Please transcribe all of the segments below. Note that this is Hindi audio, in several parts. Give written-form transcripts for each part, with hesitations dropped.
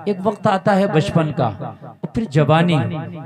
एक वक्त आता है बचपन का, फिर जवानी।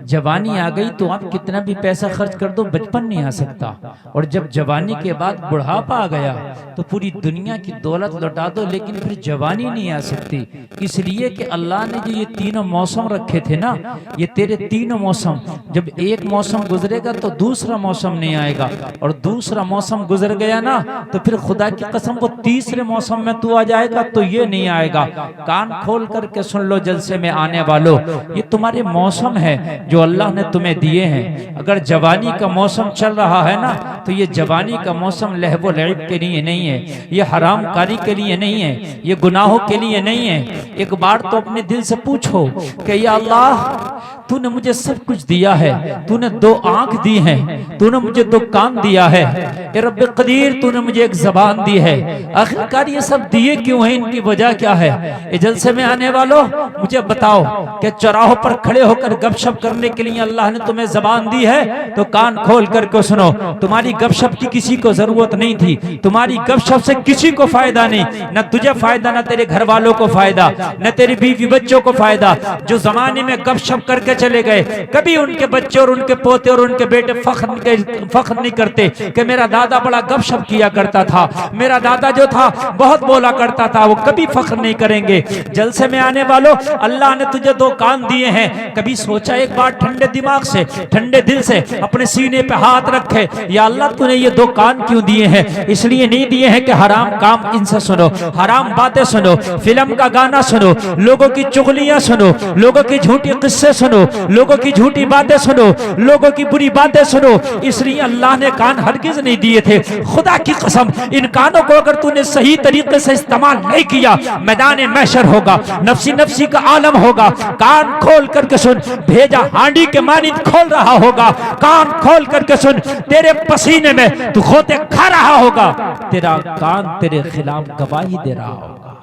जवानी आ गई तो आप कितना भी पैसा खर्च कर दो, बचपन नहीं आ सकता। और जब जवानी के बाद बुढ़ापा आ गया तो पूरी दुनिया की दौलत लौटा दो, लेकिन फिर जवानी नहीं आ सकती। इसलिए कि अल्लाह ने जो ये तीनों मौसम रखे थे ना, ये तेरे तीनों मौसम, जब एक मौसम गुजरेगा तो दूसरा मौसम नहीं आएगा, और दूसरा मौसम गुजर गया ना तो फिर खुदा की कसम वो तीसरे मौसम में तू आ जाएगा तो ये नहीं आएगा। कान खोल करके सुन लो जलसे में आने वालों, ये तुम्हारे मौसम है जो अल्लाह ने तुम्हें दिए हैं। अगर जवानी का मौसम चल रहा है ना तो ये जवानी का मौसम लहवो लैब के लिए नहीं है, ये हराम कारी के लिए नहीं है, ये गुनाहों के लिए नहीं है। एक बार तो अपने दिल से पूछो कि या अल्लाह तूने मुझे सब कुछ दिया है, तूने दो आंख दी हैं, तूने मुझे दो कान दिया है, ए रब्बे कदीर तूने मुझे एक जबान दी है, आखिरकार ये सब दिए क्यों हैं, इनकी वजह क्या है? ये जलसे में आने वालों मुझे बताओ कि चौराहों पर खड़े होकर गपशप करने के लिए अल्लाह ने तुम्हें जबान दी है तो कान खोल करके सुनो। तुम्हारी गपशप की किसी को जरूरत नहीं थी, तुम्हारी गपशप से किसी को फायदा नहीं, न तुझे फायदा, न तेरे घर वालों को फायदा, न तेरे बीवी बच्चों को फायदा। जो जमाने में गपशप करके चले गए, कभी उनके बच्चे और उनके पोते और उनके बेटे फख्र नहीं करते कि मेरा दादा बड़ा गपशप किया करता था, मेरा दादा जो था बहुत बोला करता था, वो कभी फख्र नहीं करेंगे। जलसे में आने वालों अल्लाह ने तुझे दो कान दिए हैं, कभी सोचा एक बार ठंडे दिमाग से, ठंडे दिल से अपने सीने पे हाथ रखे, या अल्लाह तूने ये दो कान क्यों दिए हैं? इसलिए नहीं दिए हैं कि हराम काम इनसे सुनो, हराम बातें सुनो, फिल्म का गाना सुनो, लोगों की चुगलियां सुनो, लोगों की झूठी किस्से सुनो, लोगों की झूठी बातें सुनो, लोगों की बुरी बातें सुनो। इसलिए अल्लाह ने कान हरगिज नहीं दिए थे। खुदा की कसम इन कानों को अगर तूने सही तरीके से इस्तेमाल नहीं किया, मैदान महशर होगा, नफसी नफसी का आलम होगा। कान खोल करके सुन, भेजा हांडी के मानिंद खोल रहा होगा। कान खोल करके सुन, तेरे पसीने में तू खोते खा रहा होगा, तेरा कान तेरे खिलाफ गवाही दे रहा होगा।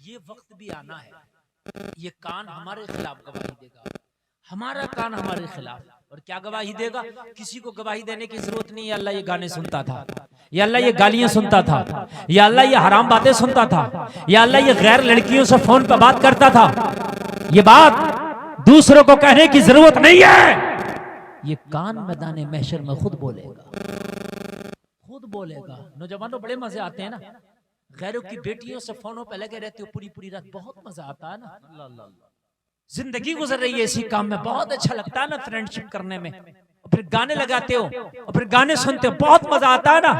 ये वक्त भी आना है, ये कान हमारे खिलाफ गवाही देगा, हमारा कान हमारे खिलाफ। और क्या गवाही देगा? किसी को गवाही देने की जरूरत नहीं है। अल्लाह ये गाने सुनता था, या अल्लाह ये गालियां सुनता था, या अल्लाह ये हराम बातें सुनता था, या अल्लाह ये गैर लड़कियों से फोन पर बात करता था। ये बात दूसरों को कहने की जरूरत नहीं है। ये कान मैदान महशर में खुद बोलेगा, खुद बोलेगा। नौजवानों बड़े मजे आते हैं ना, गैरों की बेटियों से फोनों पे लगे रहते हो पूरी पूरी रात, बहुत मजा आता है ना। जिंदगी गुजर रही है इसी काम में, बहुत अच्छा लगता है ना फ्रेंडशिप करने में। और फिर गाने लगाते हो और फिर गाने सुनते हो, बहुत मजा आता है ना।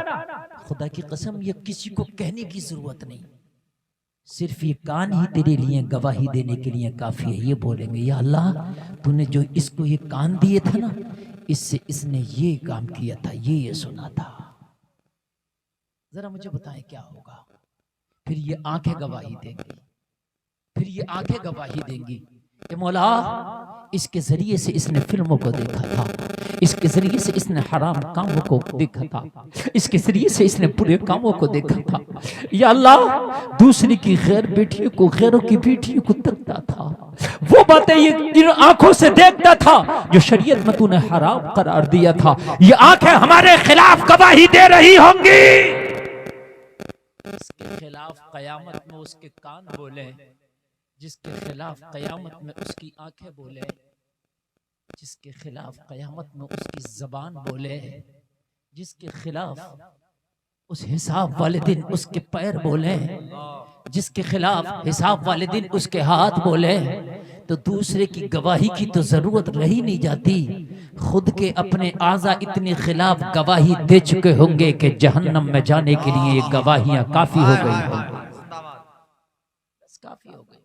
खुदा की कसम ये किसी को कहने की जरूरत नहीं, सिर्फ ये कान ही तेरे लिए गवाही देने के लिए काफी है। ये बोलेंगे या अल्लाह तूने जो इसको ये कान दिए था ना, इससे इसने ये काम किया था, ये सुना था। जरा मुझे बताएं क्या होगा? फिर ये आंखें गवाही देंगी, फिर ये आंखें गवाही देंगी कि मौला इसके जरिए से इसने फिल्मों को देखा था, इसके जरिए से इसने हराम कामों को देखा था, इसके जरिए से इसने बुरे कामों को देखा था। या अल्लाह दूसरी की गैर बेटियों को, गैरों की बेटियों को देखता था, वो बातें ये इन आंखों से देखता था जो शरीयत में तूने हराम करार दिया था। ये आंखें हमारे खिलाफ गवाही दे रही होंगी, इसके खिलाफ कयामत में उसके कान बोले, जिसके खिलाफ कयामत में उसकी आंखें बोले, जिसके खिलाफ कयामत में उसकी जबान बोले, जिसके खिलाफ उस हिसाब वाले दिन उसके पैर बोले, जिसके खिलाफ हिसाब वाले दिन उसके हाथ बोले, तो दूसरे की गवाही की तो जरूरत रही नहीं जाती। खुद के अपने आज़ा इतने खिलाफ गवाही दे चुके होंगे कि जहन्नम में जाने के लिए ये गवाहियां काफी हो गई होंगी, बस काफी हो गई।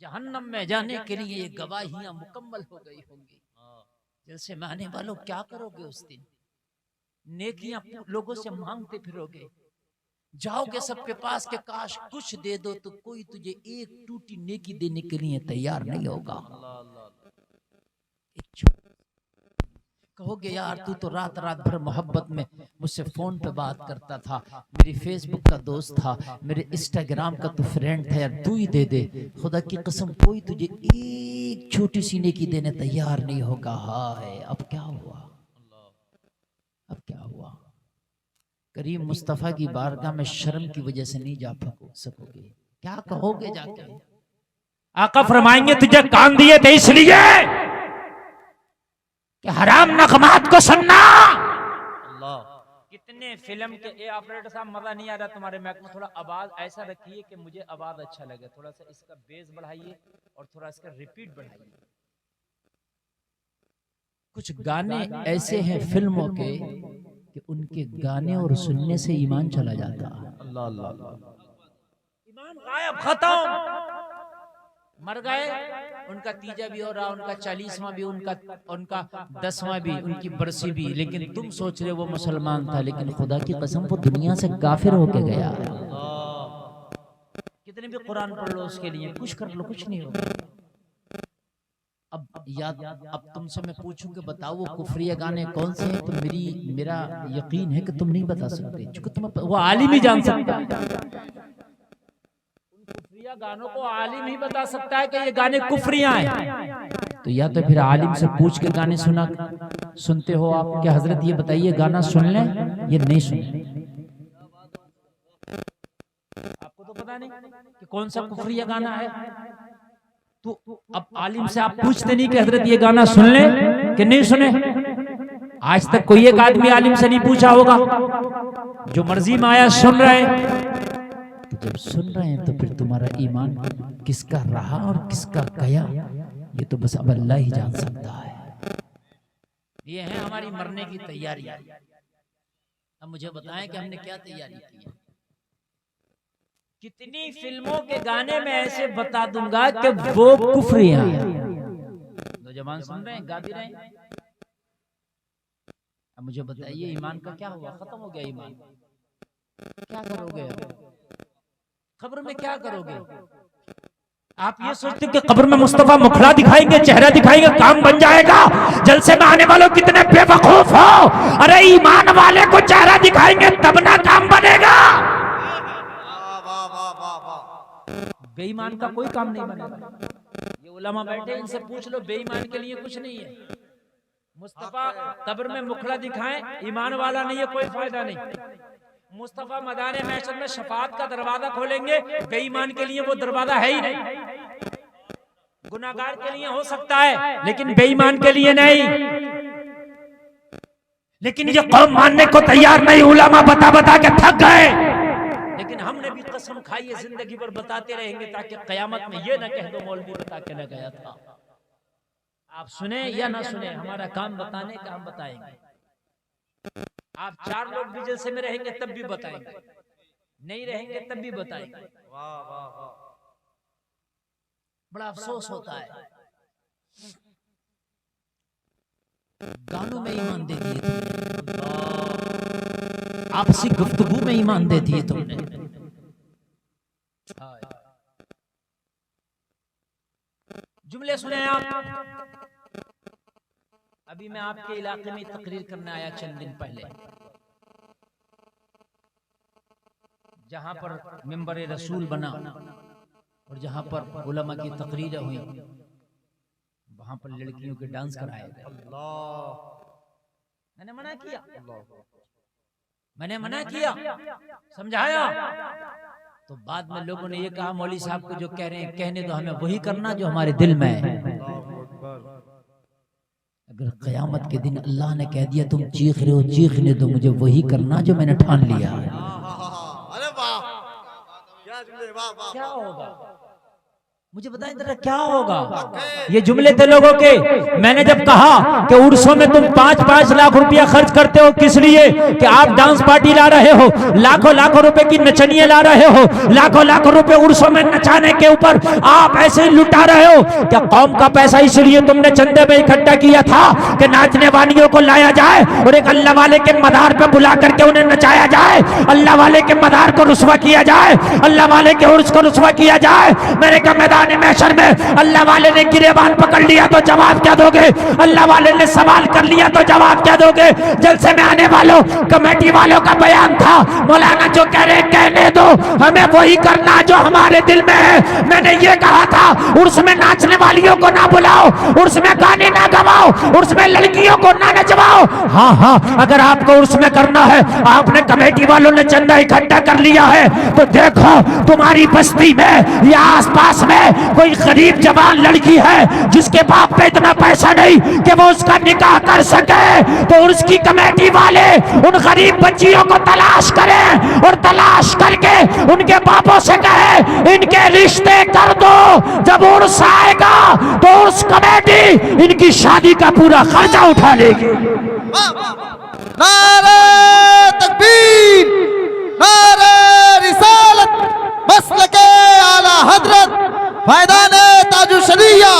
जहन्नम में जाने के लिए ये गवाहियां मुकम्मल हो गई होंगी। जैसे माने वालों क्या करोगे उस दिन? नेकियां लोगों से मांगते फिरोगे, जाओगे सबके पास के काश कुछ दे दो, तो कोई तुझे एक टूटी नेकी देने के लिए तैयार नहीं होगा। कहोगे यार तू तो रात रात भर मोहब्बत में मुझसे फोन पे बात करता था, मेरी फेसबुक का दोस्त था, मेरे इंस्टाग्राम का तू फ्रेंड था, यार तू ही दे दे। खुदा की कसम कोई तुझे एक छोटी सी नेकी देने तैयार नहीं होगा। हाय अब क्या हुआ, अब क्या हुआ? करीम मुस्तफ़ा की बारगाह में शर्म की वजह से नहीं जा सकोगे, क्या कहोगे जाके? आका फरमाएंगे तुझे कान दिए थे इसलिए कि हराम नगमात को सुनना। अल्लाह, कितने फिल्म के ए ऑपरेटर साहब मजा नहीं आ रहा तुम्हारे मैक में, थोड़ा आवाज ऐसा रखिए कि मुझे आवाज अच्छा लगे, थोड़ा सा इसका बेस बढ़ाइए और थोड़ा इसका रिपीट बढ़ाइए। कुछ गाने ऐसे हैं फिल्मों के कि उनके गाने और सुनने से ईमान चला जाता है। अल्लाह अल्लाह, ईमान गायब, खत्म, मर गए, उनका तीजा भी हो रहा, उनका 40वां भी, उनका 10वां भी, उनकी बरसी भी, लेकिन तुम सोच रहे वो मुसलमान था, लेकिन खुदा की कसम वो दुनिया से काफिर होके गया। कितने भी कुरान पढ़ लो उसके लिए, कुछ कर लो, कुछ नहीं होगा। अब तुमसे मैं पूछूं कि बताओ वो कुफरिया गाने कौन से हैं, तो मेरा यकीन है कि तुम नहीं बता सकते, क्योंकि तुम वो आलिम ही जान सकता है। कुफरिया गानों को आलिम ही बता सकता है कि ये गाने कुफरिया हैं। तो या तो फिर आलिम से पूछ के गाने सुनते हो आप, क्या हजरत ये बताइए गाना सुन लें ये नहीं सुन, आपको तो पता नहीं कि कौन सा कुफरिया गाना है। तो अब आलिम से आप पूछते नहीं कि हजरत ये गाना सुन ले कि नहीं सुने। आज तक कोई एक आदमी आलिम से नहीं पूछा होगा, जो मर्जी में आया सुन रहे। तो जब सुन रहे हैं तो फिर तुम्हारा ईमान किसका रहा और किसका गया, ये तो बस अब अल्लाह ही जान सकता है। ये है हमारी मरने की तैयारी। अब मुझे बताएं कि हमने क्या तैयारी की है। कितनी फिल्मों के गाने में ऐसे बता दूंगा कि वो कुफरियां। नौजवान सुन रहे हैं, गा भी रहे हैं। अब मुझे बताइए ईमान का क्या हुआ, खत्म हो गया ईमान, क्या करोगे? कब्र में क्या करोगे? आप ये सोचते कि कब्र में मुस्तफा मुखड़ा दिखाएंगे, चेहरा दिखाएंगे, काम बन जाएगा? जलसे में आने वालों कितने बेवकूफ हो। अरे ईमान वाले को चेहरा दिखाएंगे तब ना काम बनेगा। बेईमान का कोई काम नहीं बनेगा। ये उलमा बैठे, इनसे पूछ लो, बेईमान के लिए कुछ नहीं है। मुस्तफा कब्र में मुखड़ा दिखाएं, ईमान वाला नहीं है, कोई फायदा नहीं। मुस्तफा मैदान महशर में शफाअत का दरवाजा खोलेंगे, बेईमान के लिए वो दरवाजा है ही नहीं। गुनाहगार के लिए हो सकता है लेकिन बेईमान के लिए नहीं। लेकिन ये कौम मानने को तैयार नहीं, उलमा बता बता के थक गए। लेकिन हमने भी कसम खाई है, जिंदगी भर बताते रहेंगे ताकि कयामत में ये ना कह दो मौलवी बता के न गया था। आप सुने या ना सुने, हमारा काम बताने का, हम बताएंगे। आप 4 लोग भी जलसे में रहेंगे तब भी बताएंगे, नहीं रहेंगे तब भी बताएंगे। वाह वाह वाह, बड़ा अफसोस होता है। गानों में ईमान दे दिए तुमने, आपसी गुफ्तगू में ईमान दे दिए तुमने। जुमले सुने आप। अभी मैं आपके इलाके में तकरीर करने आया चंद दिन पहले, जहां पर मिंबर रसूल बना और जहां पर उलमा की तकरीरें हुई, वहां पर लड़कियों के डांस कराए गए। मैंने मना किया, मैंने मना किया, समझाया। तो बाद में लोगों ने ये कहा मौलवी साहब को जो कह रहे हैं कहने दो, हमें वही करना जो हमारे दिल में है। अगर क़यामत के दिन अल्लाह ने कह दिया तुम चीख रहे हो, चीखने दो, मुझे वही करना जो मैंने ठान लिया है। अरे वाह, क्या होगा मुझे बताएं जरा, क्या होगा? ये जुमले थे लोगों के। मैंने जब कहा कि उर्सों में तुम 5-5 लाख रुपया खर्च करते हो, किस लिए? कि आप डांस पार्टी ला रहे हो, लाखों लाखों रुपए की नचनियां ला रहे हो, लाखों लाखों रुपए उर्सों में नचाने के ऊपर आप ऐसे ही लुटा रहे हो। क्या कौम का पैसा इसलिए तुमने चंदे में इकट्ठा किया था कि नाचने वालियों को लाया जाए और एक अल्लाह वाले के मदार पे बुला करके उन्हें नचाया जाए, अल्लाह वाले के मदार को रुस्वा किया जाए, अल्लाह वाले के उर्स को रुस्वा किया जाए? मैंने कहा मैदान मैदान महशर में अल्लाह वाले ने गिरेबान पकड़ लिया तो जवाब क्या दोगे? अल्लाह वाले ने सवाल कर लिया तो जवाब क्या दोगे? जलसे में आने वालों, कमेटी वालों का बयान था, मौलाना जो कह रहे कहने दो, हमें वही करना जो हमारे दिल में है। मैंने ये कहा था उर्स में नाचने वालियों को ना बुलाओ, उर्स में गाने ना गवाओ, उर्स में लड़कियों को ना नचवाओ। हाँ हाँ, अगर आपको उर्स में करना है, आपने कमेटी वालों ने चंदा इकट्ठा कर लिया है, तो देखो तुम्हारी बस्ती में या आसपास में कोई गरीब जवान लड़की है जिसके बाप पे इतना पैसा नहीं कि वो उसका निकाह कर सके, तो उसकी कमेटी वाले उन गरीब बच्चियों को तलाश करें और तलाश करके उनके बापों से कहे इनके रिश्ते कर दो। जब उर्स आएगा तो उर्स कमेटी इनकी शादी का पूरा खर्चा उठा लेगी। नारे तकबीर, नारे रिसालत, मसलके आला हजरत फैज़ाने ताजुल शरिया,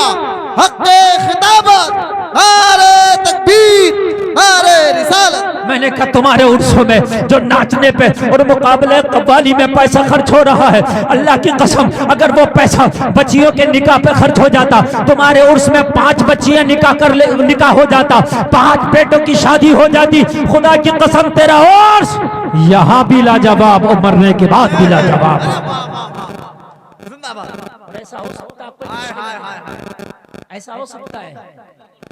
हक़्क़े खिताबत, नारे तकबीर, नारे रिसालत। मैंने कहा तुम्हारे उर्सों में जो नाचने पे और मुकाबले कव्वाली में पैसा खर्च हो रहा है, अल्लाह की कसम अगर वो पैसा बच्चियों के निकाह पे खर्च हो जाता, तुम्हारे उर्स में 5 बच्चियां निकाह हो जाता, 5 बेटों की शादी हो जाती, खुदा की कसम तेरा उर्स यहाँ भी लाजवाब और मरने के बाद भी लाजवाब। ऐसा हो सकता है, ऐसा हो सकता है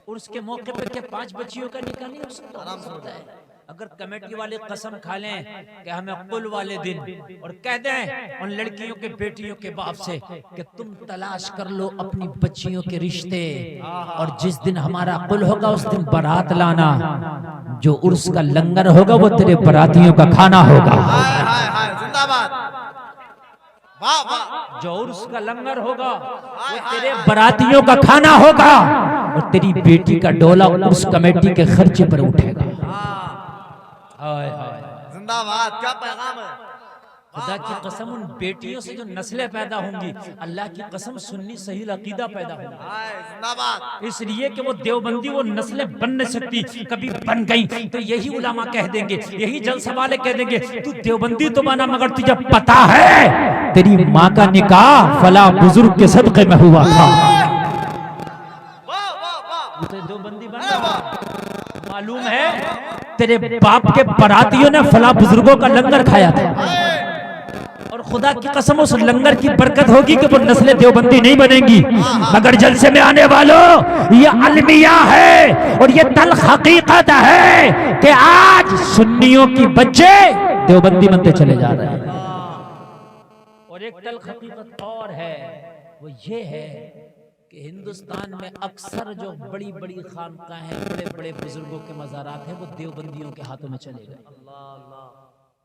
उर्स के मौके पर क्या 5 बच्चियों का निकाह नहीं हो सकता है? अगर कमेटी वाले कसम खा लें कि हमें कुल वाले दिन और कह दें उन लड़कियों के बेटियों के बाप से कि तुम तलाश कर लो अपनी बच्चियों के रिश्ते, और जिस दिन हमारा कुल होगा उस दिन बारात लाना, जो उर्स का लंगर होगा वो तेरे बारातियों का खाना होगा। जो उर्स का लंगर होगा वो तेरे बारातियों का खाना होगा, और तेरी बेटी का डोला उर्स कमेटी के खर्चे पर उठेगा। जिंदाबाद, क्या पैगाम है। खुदा की कसम उन बेटियों से जो नस्लें पैदा होंगी, अल्लाह की कसम सुन्नी सही अकीदा पैदा होगा। इसलिए कि वो देवबंदी वो नस्लें बन नहीं सकती, कभी बन गई तो यही उलामा कह देंगे, यही जलसा वाले कह देंगे तू देवबंदी तो बना, मगर तुझे पता है तेरी माँ का निकाह फला बुजुर्ग के सदक़े में हुआ था। देवबंदी बना, मालूम है तेरे बाप के बारातियों ने फला बुजुर्गों का लंगर खाया था, और खुदा की कसम उस लंगर की बरकत होगी कि वो नस्लें देवबंदी नहीं बनेंगी। मगर जलसे में आने वालों, ये अलमिया है और ये तल्ख हकीकत है कि आज सुन्नियों की बच्चे देवबंदी बनते चले जा रहे हैं। और एक तल्ख हकीकत और है, वो ये है कि हिंदुस्तान में अक्सर जो बड़ी बड़ी खानकाहें, बड़े बड़े बुजुर्गों के मज़ारात हैं, वो देवबंदियों के हाथों में चले गए।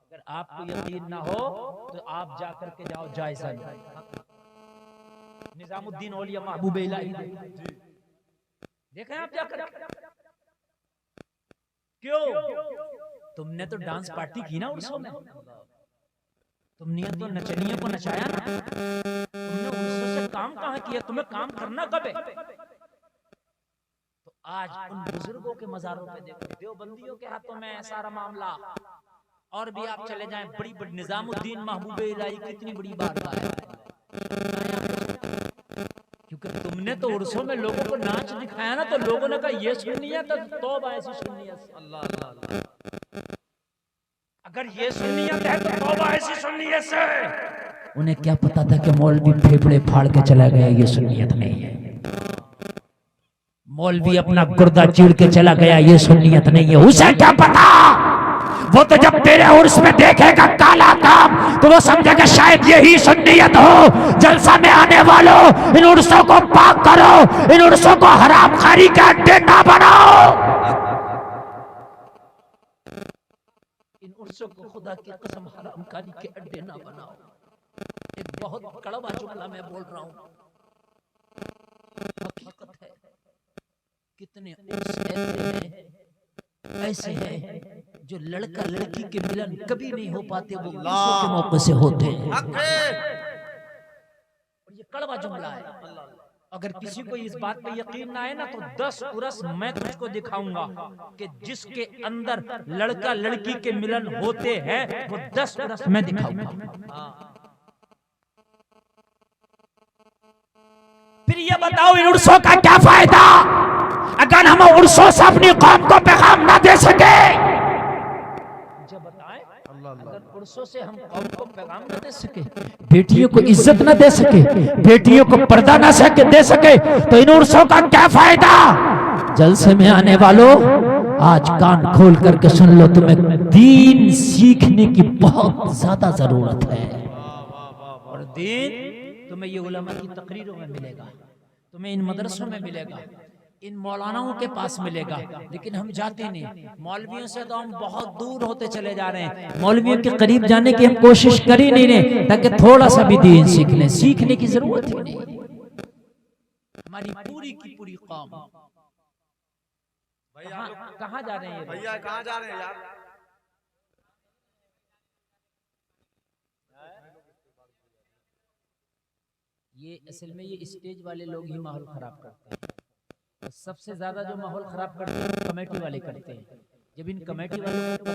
अगर आपको यकीन ना हो तो आप जाकर के जाओ जायजा लो। निजामुद्दीन औलिया महबूब इलाही देखें आप जाकर। क्यों? तुमने तो डांस पार्टी की ना उर्सों में, तुमने तो नचनियों को नचाया ना, तुमने उर्सों से काम कहाँ किया? तुम्हें काम करना कब है? तो आज उन बुजुर्गों के मज़ारों पे देखो, देवबंदियों के हाथों में सारा मामला। और भी आप चले जाएं, बड़ी बड़ी निजामुद्दीन महबूब इलाही कितनी बड़ी बात है, क्योंकि तुमने तो उर्सों में लोगों को नाच दिखाया ना, तो लोगों ने कहा ये सुन्नियत है, तो तौबा ऐसी सुन्नियत। अल्लाह अल्लाह, अगर ये सुन्नियत है तो तौबा ऐसी सुन्नियत से। उन्हें क्या पता था कि मौलवी फेफड़े फाड़ के चला गया, ये सुन्नियत नहीं है। मौलवी अपना गुर्दा चीर के चला गया, ये सुन्नियत नहीं है। उसे क्या पता? वो तो जब तेरे उर्स में देखेगा काला काम तो वो समझेगा शायद यही सुन्नियत हो। जलसा में आने वालों, इन उर्सों को पाक करो, इन उर्सों को हराम खारी के अड्डे ना बनाओ, इन उर्सों को खुदा की कसम हराम खारी के अड्डे ना बनाओ। एक बहुत कड़वा जुमला मैं बोल रहा हूँ, हकीकत है। कितने उर्स ऐसे हैं जो लड़का लड़की के मिलन कभी नहीं हो पाते, वो उर्सों के मौके से होते हैं। ये कड़वा जुमला है। अगर किसी को इस बात पे यकीन ना आए ना, तो 10 उर्स मैं तुझको दिखाऊंगा कि जिसके अंदर लड़का लड़की के मिलन होते हैं, वो 10 उर्स मैं दिखाऊंगा। फिर ये बताओ इन उर्सों का क्या फायदा अगर हम उर्सों से अपनी कौम को पैगाम ना दे सके। मुझे बताएं, अगर उर्सों से हम कौम को पैगाम ना दे सके, बेटियों को इज्जत ना दे सके, बेटियों को पर्दा ना दे सके, तो इन उर्सों का क्या फायदा। जलसे में आने वालों, आज कान खोल करके सुन लो, तुम्हें दीन सीखने की बहुत ज्यादा जरूरत है। और दीन तुम्हें ये उलमा की तकरीरों में मिलेगा, तुम्हें इन मदरसों में मिलेगा, इन मौलानाओं के पास मिलेगा, लेकिन हम जाते नहीं। मौलवियों से तो हम बहुत दूर होते चले जा रहे हैं, मौलवियों के करीब जाने की हम कोशिश कर ही नहीं रहे, ताकि थोड़ा सा भी दीन सीख लें। सीखने की जरूरत ही नहीं। हमारी पूरी की पूरी कौम कहाँ जा रहे हैं भैया, कहाँ जा रहे हैं यार। ये असल में ये स्टेज वाले लोग ही माहौल खराब करते हैं। सबसे ज्यादा जो माहौल खराब करते हैं कमेटी वाले करते हैं। जब इन कमेटी वालों को